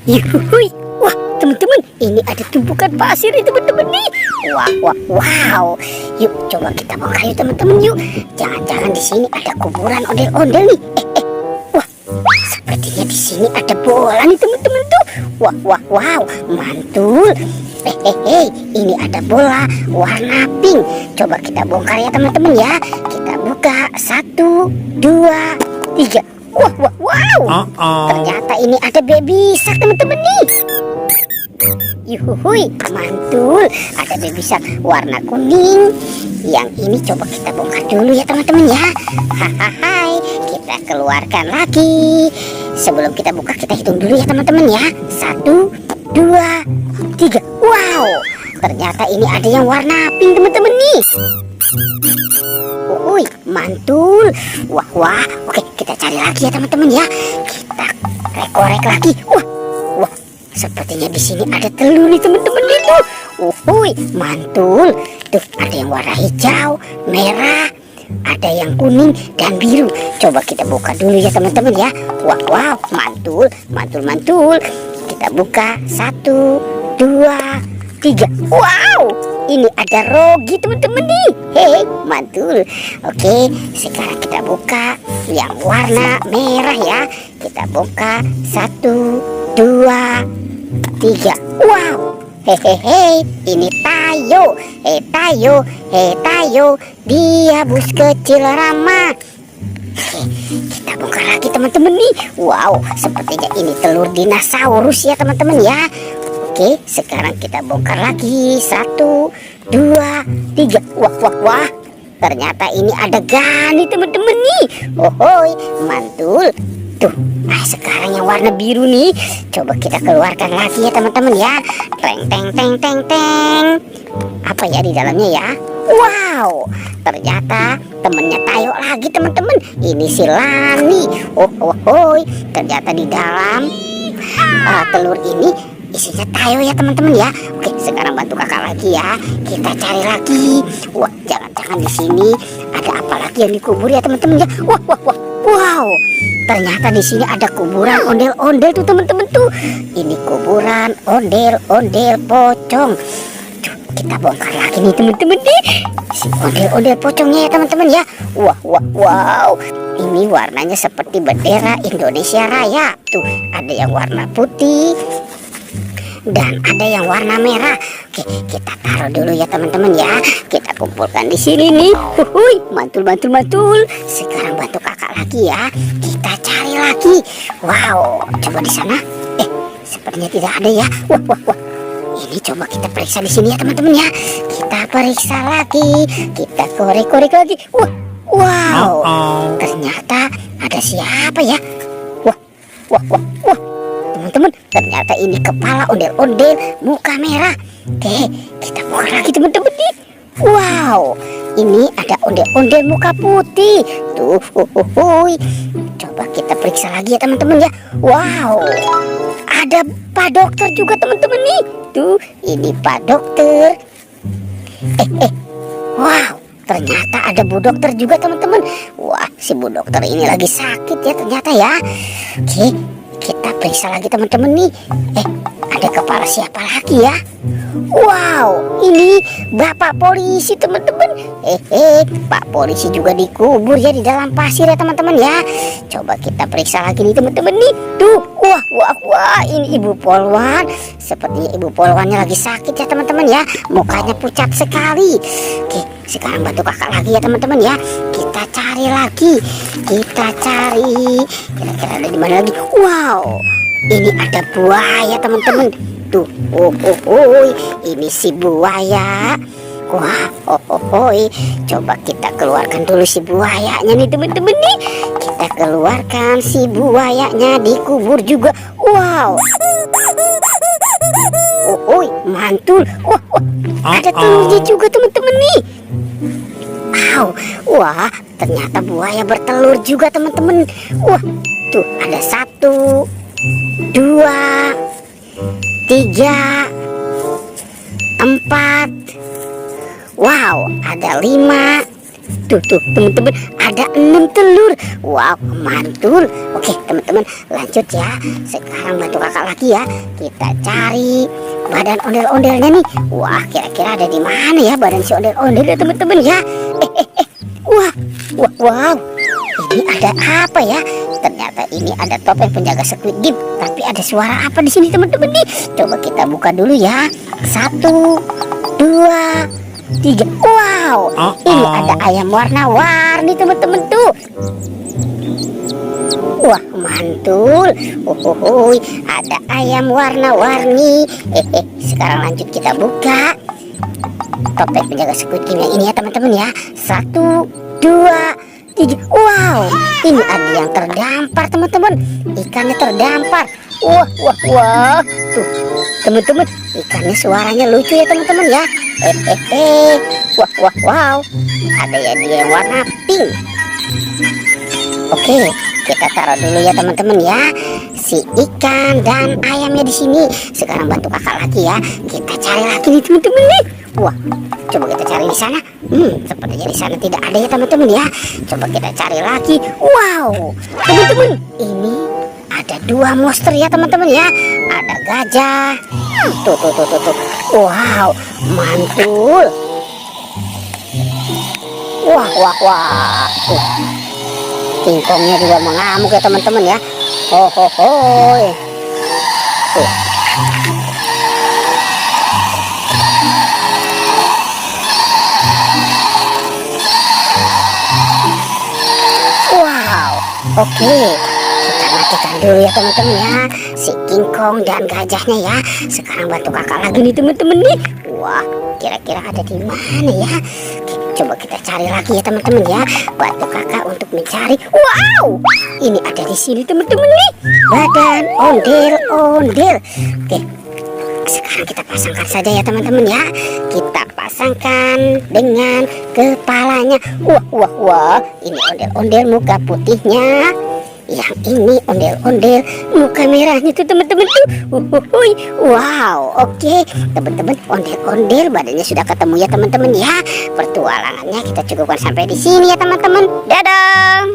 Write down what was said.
Yuhui, wah teman-teman, ini ada tumpukan pasir nih teman-teman nih. Wow. Yuk coba kita bongkar yuk teman-teman yuk. Jangan-jangan di sini ada kuburan ondel-ondel nih. Wah, sepertinya di sini ada bola nih teman-teman tuh. Wow, mantul. Ini ada bola warna pink. Coba kita bongkar ya teman-teman ya. Kita buka 1, 2, 3. Wow. Ternyata ini ada baby shark teman-teman nih. Yuhui, mantul. Ada baby shark warna kuning. Yang ini coba kita bongkar dulu ya teman-teman ya. Hai, kita keluarkan lagi. Sebelum kita buka kita hitung dulu ya teman-teman ya. 1, 2, 3. Wow, ternyata ini ada yang warna pink teman-teman nih. Mantul. Wah. Oke, kita cari lagi ya teman-teman ya. Kita korek lagi. Wah. Sepertinya di sini ada telur nih teman-teman itu. Mantul. Tuh, ada yang warna hijau, merah, ada yang kuning dan biru. Coba kita buka dulu ya teman-teman ya. Wow, mantul. Kita buka 1, 2, 3. Wow, ini ada Rogi teman-teman nih. Mantul. Oke, sekarang kita buka yang warna merah ya. Kita buka 1, 2, 3. Wow. Ini Tayo. Tayo. Dia bus kecil ramah. Kita bongkar lagi teman-teman nih. Wow, sepertinya ini telur dinosaurus ya teman-teman ya. Oke, sekarang kita bongkar lagi 1, 2, 3. Wah. Ternyata ini ada Gani teman-teman nih. Mantul. Tuh, sekarang yang warna biru nih. Coba kita keluarkan lagi ya teman-teman ya. Teng. Apa ya di dalamnya ya? Wow, ternyata temennya Tayo lagi teman-teman. Ini si Lani. Ternyata di dalam telur ini isinya Tayo ya teman-teman ya. Oke, sekarang bantu kakak lagi ya. Kita cari lagi. Wah, jangan-jangan di sini ada apa lagi yang dikubur ya teman-teman ya. Wow. Ternyata di sini ada kuburan ondel-ondel tuh teman-teman tuh. Ini kuburan ondel-ondel pocong. Tuh, kita bongkar lagi nih teman-teman nih. Si ondel-ondel pocongnya ya teman-teman ya. Wow. Ini warnanya seperti bendera Indonesia Raya. Tuh, ada yang warna putih dan ada yang warna merah. Oke, kita taruh dulu ya teman-teman ya. Kita kumpulkan di sini nih. Mantul. Sekarang bantu kakak lagi ya. Kita cari lagi. Wow, coba di sana. Sepertinya tidak ada ya. Wah. Ini coba kita periksa di sini ya teman-teman ya. Kita periksa lagi. Kita korek lagi. Wow. Ternyata ada siapa ya? Wah. Teman-teman, ternyata ini kepala ondel-ondel muka merah. Oke, kita buka lagi teman-teman nih. Wow, ini ada ondel-ondel muka putih. Tuh, coba kita periksa lagi ya teman-teman ya. Wow, ada Pak Dokter juga teman-teman nih. Tuh, ini Pak Dokter. Wow, ternyata ada Bu Dokter juga teman-teman. Wah, si Bu Dokter ini lagi sakit ya ternyata ya. Oke, kita periksa lagi teman-teman nih. Ada kepala siapa lagi ya? Wow, ini Bapak Polisi teman-teman. Pak Polisi juga dikubur ya di dalam pasir ya teman-teman ya. Coba kita periksa lagi nih teman-teman nih. Tuh, wah, ini Ibu Polwan. Sepertinya Ibu Polwannya lagi sakit ya teman-teman ya. Mukanya pucat sekali. Oke, sekarang bantu kakak lagi ya teman-teman ya. Kita cari lagi. Kira-kira ada di mana lagi? Wow, ini ada buaya teman-teman. Tuh, ini si buaya. Wah, coba kita keluarkan dulu si buayanya nih teman-teman nih. Kita keluarkan si buayanya, dikubur juga. Wow. Mantul. Ada telurnya juga teman-teman nih. Wah, ternyata buaya bertelur juga teman-teman. Wah, tuh ada 1, 2, 3, 4. Wow, ada 5, tuh teman-teman, ada 6 telur. Wow, mantul. Oke teman-teman, lanjut ya. Sekarang bantu kakak lagi ya. Kita cari badan ondel-ondelnya nih. Wah, kira-kira ada di mana ya badan si ondel-ondel ya teman-teman ya. Wah, wow. Ini ada apa ya? Ternyata ini ada topeng penjaga Squid Game. Tapi ada suara apa di sini teman-teman nih? Coba kita buka dulu ya. 1, 2, 3. Wow, ini ada ayam warna-warni teman-teman tuh. Wah, mantul. Ada ayam warna-warni. Sekarang lanjut kita buka topeng penjaga Squid Game yang ini ya teman-teman ya. 1, 2, 3. Wow, ini ada yang terdampar teman-teman. Ikannya terdampar. Wah. Tuh teman-teman, ikannya suaranya lucu ya teman-teman ya. Wow. Ada ya dia yang warna pink. Oke, kita taruh dulu ya teman-teman ya. Si ikan dan ayamnya di sini. Sekarang bantu kakak lagi ya. Kita cari lagi nih teman-teman nih. Wah, coba kita cari di sana. Sepertinya di sana tidak ada ya teman-teman ya. Coba kita cari lagi. Wow, teman-teman, ini ada 2 monster ya teman-teman ya. Ada gajah. Tuh. Wow, mantul. Wah. Tuh. Kingkongnya juga mengamuk ya teman-teman ya. Tuh. Oke, kita matikan dulu ya teman-teman ya si King Kong dan gajahnya ya. Sekarang bantu kakak lagi nih teman-teman nih. Wah, kira-kira ada di mana ya? Coba kita cari lagi ya teman-teman ya. Bantu kakak untuk mencari. Wow, ini ada di sini teman-teman nih. Badan ondel-ondel. Oke, sekarang kita pasangkan saja ya teman-teman ya. Kita pasangkan dengan kepalanya. Wah, ini ondel-ondel muka putihnya. Yang ini ondel-ondel muka merahnya tuh teman-teman tuh. Wow, oke teman-teman, ondel-ondel badannya sudah ketemu ya teman-teman ya. Pertualangannya kita cukupkan sampai di sini ya teman-teman. Dadah.